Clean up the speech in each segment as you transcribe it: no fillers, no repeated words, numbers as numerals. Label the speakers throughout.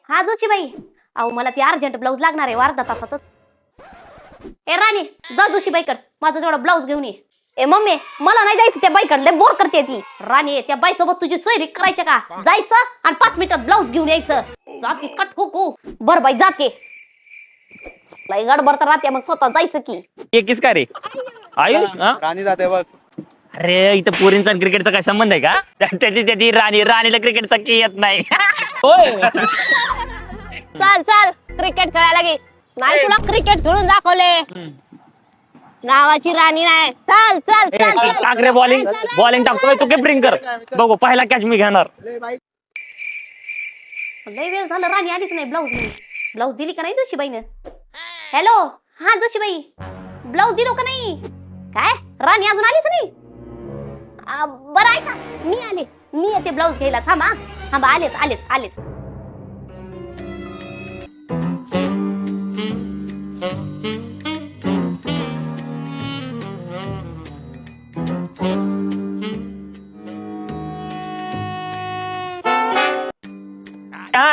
Speaker 1: हा जोशीबाई, अहो मला ती अर्जंट ब्लाऊज लागणार आहे अर्धा तासातच. ए राणी, जा जोशीबाईकड माझा तेवढा ब्लाऊज घेऊन ये. ए मम्मी, मला नाही जायचं त्या बाईकडे, लय बोर करते ती. राणी, त्या बाई सोबत तुझी सोयरी करायची का? जायचं आणि 5 मिनिटात ब्लाऊज घेऊन यायचं. जातीस का ठोकू? बर बाई जाते. लय गडबड तर राहते, मग स्वतः जायचं की.
Speaker 2: एकीस का रे आयुष हा?
Speaker 3: राणी जाते बघ.
Speaker 2: अरे इथं पोरींचा आणि क्रिकेटचा काय संबंध आहे का? त्याची राणीला क्रिकेटचा की येत नाही. होय
Speaker 1: चल चल क्रिकेट खेळायला गे. नाही तुला क्रिकेट खेळून दाखवले. नावाची राणी नाही. चल चल चल
Speaker 2: टाक रे बॉलिंग टाकतोय तू किपरिंग कर. बघू पहिला कॅच मी घेणार.
Speaker 1: लय वेळ झालं राणी आलीच नाही. ब्लाऊज दिली का नाही जोशीबाईनं? हॅलो, हा जोशीबाई, ब्लाऊज दिलो का नाही? काय राणी अजून आलीच नाही? बरं आहे का, मी येते ब्लाऊज घ्यायला. थांबा आलेच.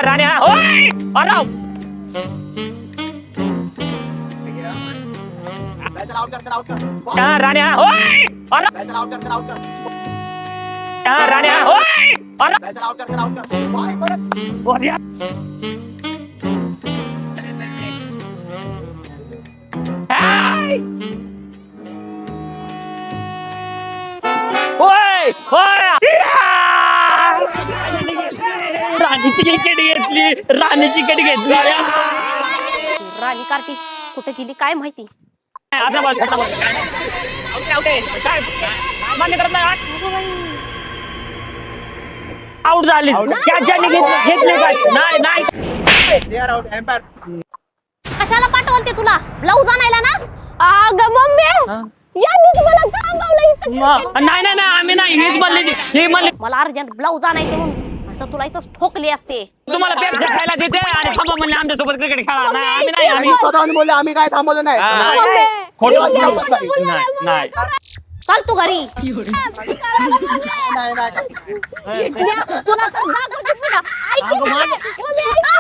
Speaker 2: राणी हा होय अरे राणी हा होय अरे राणी हा होय अरे राणीची विकेट घेतली.
Speaker 1: राणी कार्तिक कुठे गेली काय माहिती.
Speaker 2: आउट झाली. घेतले नाही.
Speaker 1: कशाला पाठवल ते तुला ब्लाऊज आणायला ना? अगं मम्मी, यांनीच मला थांबवलं इथं.
Speaker 2: नाही आम्ही नाही. हे म्हणले
Speaker 1: मला अर्जंट ब्लाऊज आणायचे म्हणून. आता तुला इथंच ठोकली असते.
Speaker 2: तुम्हाला पेप्सी खायला देते आणि थांबा म्हणले आमच्यासोबत क्रिकेट खेळा. नाही आम्ही
Speaker 3: स्वतःहून बोलले, आम्ही काय थांबवलं नाही.
Speaker 2: नाही
Speaker 1: चल तू घरी.
Speaker 3: नाही.
Speaker 1: तुला तर दाखवते पुन्हा. ऐक की काय?